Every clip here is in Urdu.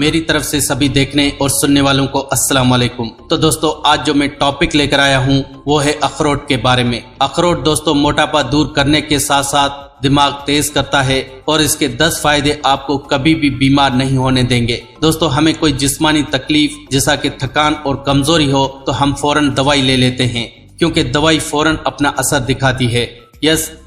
میری طرف سے سبھی دیکھنے اور سننے والوں کو السلام علیکم۔ تو دوستو آج جو میں ٹاپک لے کر آیا ہوں وہ ہے اخروٹ کے بارے میں۔ اخروٹ دوستو موٹاپا دور کرنے کے ساتھ ساتھ دماغ تیز کرتا ہے اور اس کے 10 فائدے آپ کو کبھی بھی بیمار نہیں ہونے دیں گے۔ دوستو ہمیں کوئی جسمانی تکلیف جیسا کہ تھکان اور کمزوری ہو تو ہم فوراً دوائی لے لیتے ہیں، کیونکہ دوائی فوراً اپنا اثر دکھاتی ہے۔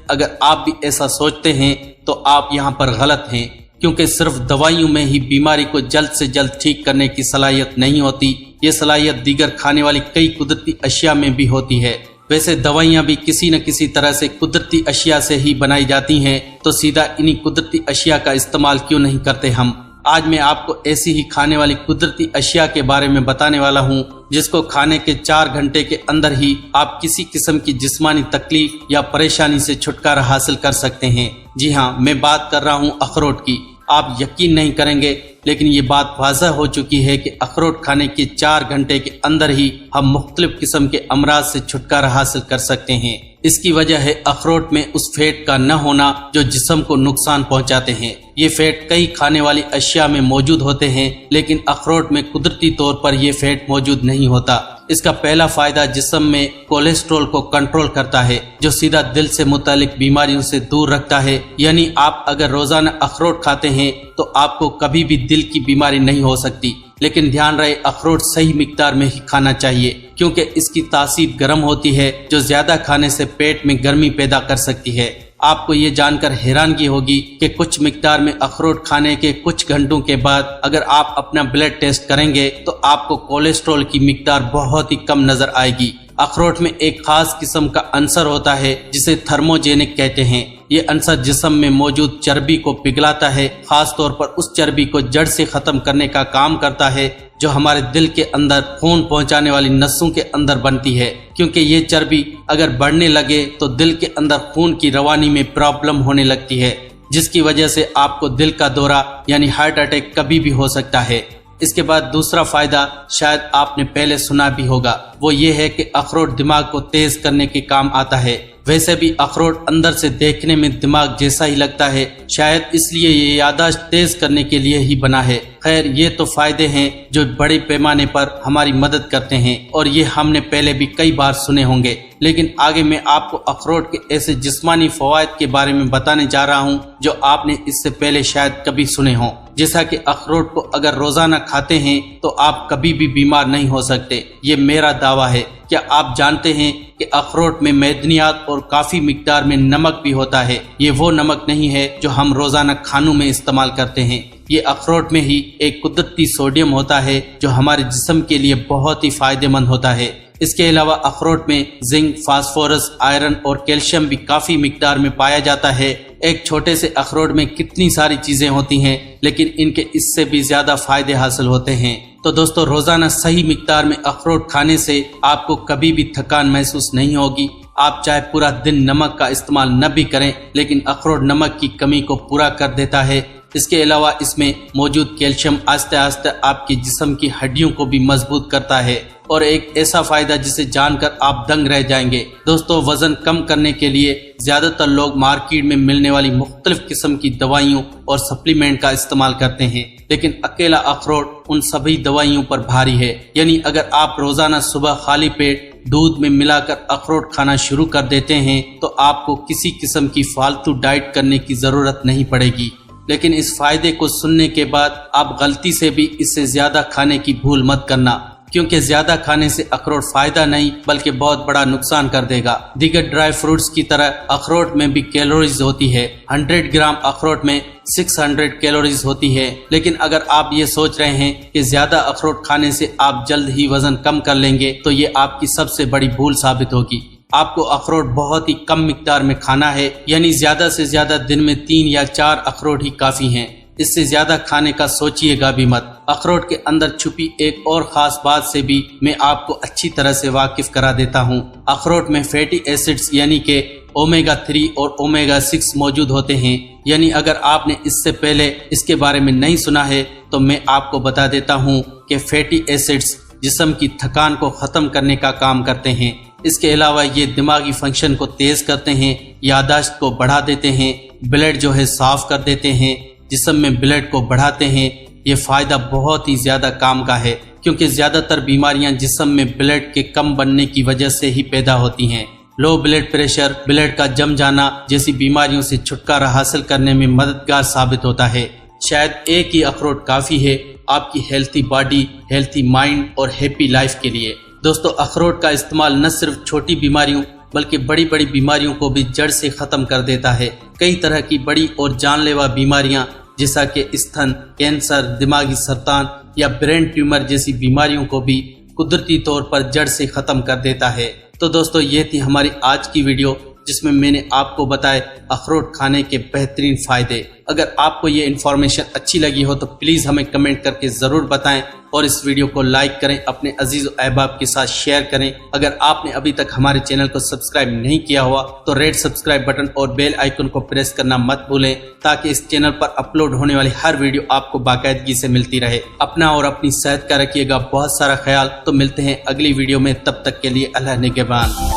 اگر آپ بھی ایسا سوچتے ہیں تو آپ یہاں پر غلط ہیں، کیونکہ صرف دوائیوں میں ہی بیماری کو جلد سے جلد ٹھیک کرنے کی صلاحیت نہیں ہوتی، یہ صلاحیت دیگر کھانے والی کئی قدرتی اشیاء میں بھی ہوتی ہے۔ ویسے دوائیاں بھی کسی نہ کسی طرح سے قدرتی اشیاء سے ہی بنائی جاتی ہیں، تو سیدھا انہی قدرتی اشیاء کا استعمال کیوں نہیں کرتے ہم؟ آج میں آپ کو ایسی ہی کھانے والی قدرتی اشیاء کے بارے میں بتانے والا ہوں جس کو کھانے کے 4 گھنٹے کے اندر ہی آپ کسی قسم کی جسمانی تکلیف یا پریشانی سے چھٹکارا حاصل کر سکتے ہیں۔ جی ہاں، میں بات کر رہا ہوں اخروٹ کی۔ آپ یقین نہیں کریں گے لیکن یہ بات واضح ہو چکی ہے کہ اخروٹ کھانے کے 4 گھنٹے کے اندر ہی ہم مختلف قسم کے امراض سے چھٹکارا حاصل کر سکتے ہیں۔ اس کی وجہ ہے اخروٹ میں اس فیٹ کا نہ ہونا جو جسم کو نقصان پہنچاتے ہیں۔ یہ فیٹ کئی کھانے والی اشیاء میں موجود ہوتے ہیں، لیکن اخروٹ میں قدرتی طور پر یہ فیٹ موجود نہیں ہوتا۔ اس کا پہلا فائدہ جسم میں کولیسٹرول کو کنٹرول کرتا ہے، جو سیدھا دل سے متعلق بیماریوں سے دور رکھتا ہے۔ یعنی آپ اگر روزانہ اخروٹ کھاتے ہیں تو آپ کو کبھی بھی دل کی بیماری نہیں ہو سکتی، لیکن دھیان رہے اخروٹ صحیح مقدار میں ہی کھانا چاہیے، کیونکہ اس کی تاثیر گرم ہوتی ہے جو زیادہ کھانے سے پیٹ میں گرمی پیدا کر سکتی ہے۔ آپ کو یہ جان کر حیرانگی ہوگی کہ کچھ مقدار میں اخروٹ کھانے کے کچھ گھنٹوں کے بعد اگر آپ اپنا بلڈ ٹیسٹ کریں گے تو آپ کو کولیسٹرول کی مقدار بہت ہی کم نظر آئے گی۔ اخروٹ میں ایک خاص قسم کا عنصر ہوتا ہے جسے تھرموجینک کہتے ہیں۔ یہ عنصر جسم میں موجود چربی کو پگھلاتا ہے، خاص طور پر اس چربی کو جڑ سے ختم کرنے کا کام کرتا ہے جو ہمارے دل کے اندر خون پہنچانے والی نسوں کے اندر بنتی ہے، کیونکہ یہ چربی اگر بڑھنے لگے تو دل کے اندر خون کی روانی میں پرابلم ہونے لگتی ہے، جس کی وجہ سے آپ کو دل کا دورہ یعنی ہارٹ اٹیک کبھی بھی ہو سکتا ہے۔ اس کے بعد دوسرا فائدہ شاید آپ نے پہلے سنا بھی ہوگا، وہ یہ ہے کہ اخروٹ دماغ کو تیز کرنے کے کام آتا ہے۔ ویسے بھی اخروٹ اندر سے دیکھنے میں دماغ جیسا ہی لگتا ہے، شاید اس لیے یہ یادداشت تیز کرنے کے لیے ہی بنا ہے۔ خیر، یہ تو فائدے ہیں جو بڑے پیمانے پر ہماری مدد کرتے ہیں اور یہ ہم نے پہلے بھی کئی بار سنے ہوں گے، لیکن آگے میں آپ کو اخروٹ کے ایسے جسمانی فوائد کے بارے میں بتانے جا رہا ہوں جو آپ نے اس سے پہلے شاید کبھی سنے ہوں۔ جیسا کہ اخروٹ کو اگر روزانہ کھاتے ہیں تو آپ کبھی بھی بیمار نہیں ہو سکتے، یہ میرا دعویٰ ہے۔ کیا آپ جانتے ہیں کہ اخروٹ میں معدنیات اور کافی مقدار میں نمک بھی ہوتا ہے؟ یہ وہ نمک نہیں ہے جو ہم روزانہ کھانوں میں استعمال کرتے ہیں، یہ اخروٹ میں ہی ایک قدرتی سوڈیم ہوتا ہے جو ہمارے جسم کے لیے بہت ہی فائدہ مند ہوتا ہے۔ اس کے علاوہ اخروٹ میں زنک، فاسفورس، آئرن اور کیلشیم بھی کافی مقدار میں پایا جاتا ہے۔ ایک چھوٹے سے اخروٹ میں کتنی ساری چیزیں ہوتی ہیں، لیکن ان کے اس سے بھی زیادہ فائدے حاصل ہوتے ہیں۔ تو دوستو روزانہ صحیح مقدار میں اخروٹ کھانے سے آپ کو کبھی بھی تھکان محسوس نہیں ہوگی۔ آپ چاہے پورا دن نمک کا استعمال نہ بھی کریں، لیکن اخروٹ نمک کی کمی کو پورا کر دیتا ہے۔ اس کے علاوہ اس میں موجود کیلشیم آہستہ آہستہ آپ کے جسم کی ہڈیوں کو بھی مضبوط کرتا ہے، اور ایک ایسا فائدہ جسے جان کر آپ دنگ رہ جائیں گے۔ دوستو وزن کم کرنے کے لیے زیادہ تر لوگ مارکیٹ میں ملنے والی مختلف قسم کی دوائیوں اور سپلیمنٹ کا استعمال کرتے ہیں، لیکن اکیلا اخروٹ ان سبھی دوائیوں پر بھاری ہے۔ یعنی اگر آپ روزانہ صبح خالی پیٹ دودھ میں ملا کر اخروٹ کھانا شروع کر دیتے ہیں تو آپ کو کسی قسم کی فالتو ڈائٹ کرنے کی ضرورت نہیں پڑے گی۔ لیکن اس فائدے کو سننے کے بعد آپ غلطی سے بھی اس سے زیادہ کھانے کی بھول مت کرنا، کیونکہ زیادہ کھانے سے اخروٹ فائدہ نہیں بلکہ بہت بڑا نقصان کر دے گا۔ دیگر ڈرائی فروٹس کی طرح اخروٹ میں بھی کیلوریز ہوتی ہے۔ 100 گرام اخروٹ میں 600 کیلوریز ہوتی ہے، لیکن اگر آپ یہ سوچ رہے ہیں کہ زیادہ اخروٹ کھانے سے آپ جلد ہی وزن کم کر لیں گے تو یہ آپ کی سب سے بڑی بھول ثابت ہوگی۔ آپ کو اخروٹ بہت ہی کم مقدار میں کھانا ہے، یعنی زیادہ سے زیادہ دن میں 3 یا 4 اخروٹ ہی کافی ہیں۔ اس سے زیادہ کھانے کا سوچیے گا بھی مت۔ اخروٹ کے اندر چھپی ایک اور خاص بات سے بھی میں آپ کو اچھی طرح سے واقف کرا دیتا ہوں۔ اخروٹ میں فیٹی ایسڈز یعنی کہ اومیگا 3 اور اومیگا 6 موجود ہوتے ہیں۔ یعنی اگر آپ نے اس سے پہلے اس کے بارے میں نہیں سنا ہے تو میں آپ کو بتا دیتا ہوں کہ فیٹی ایسڈز جسم کی تھکان کو ختم کرنے کا کام کرتے ہیں۔ اس کے علاوہ یہ دماغی فنکشن کو تیز کرتے ہیں، یادداشت کو بڑھا دیتے ہیں، بلڈ جو ہے صاف کر دیتے ہیں، جسم میں بلڈ کو بڑھاتے ہیں، یہ فائدہ بہت ہی زیادہ کام کا ہے، کیونکہ زیادہ تر بیماریاں جسم میں بلڈ کے کم بننے کی وجہ سے ہی پیدا ہوتی ہیں۔ لو بلڈ پریشر، بلڈ کا جم جانا جیسی بیماریوں سے چھٹکارا حاصل کرنے میں مددگار ثابت ہوتا ہے۔ شاید ایک ہی اخروٹ کافی ہے آپ کی ہیلتھی باڈی، ہیلتھی مائنڈ اور ہیپی لائف کے لیے۔ دوستو، اخروٹ کا استعمال نہ صرف چھوٹی بیماریوں بلکہ بڑی بڑی بیماریوں کو بھی جڑ سے ختم کر دیتا ہے۔ کئی طرح کی بڑی اور جان لیوا بیماریاں جیسا کہ استھن، کینسر، دماغی سرطان یا برین ٹیومر جیسی بیماریوں کو بھی قدرتی طور پر جڑ سے ختم کر دیتا ہے۔ تو دوستو، یہ تھی ہماری آج کی ویڈیو جس میں میں نے آپ کو بتائے اخروٹ کھانے کے بہترین فائدے۔ اگر آپ کو یہ انفارمیشن اچھی لگی ہو تو پلیز ہمیں کمنٹ کر کے ضرور بتائیں، اور اس ویڈیو کو لائک کریں، اپنے عزیز و احباب کے ساتھ شیئر کریں۔ اگر آپ نے ابھی تک ہمارے چینل کو سبسکرائب نہیں کیا ہوا تو ریڈ سبسکرائب بٹن اور بیل آئیکن کو پریس کرنا مت بھولیں، تاکہ اس چینل پر اپلوڈ ہونے والی ہر ویڈیو آپ کو باقاعدگی سے ملتی رہے۔ اپنا اور اپنی صحت کا رکھیے گا بہت سارا خیال۔ تو ملتے ہیں اگلی ویڈیو میں، تب تک کے لیے اللہ نگہبان۔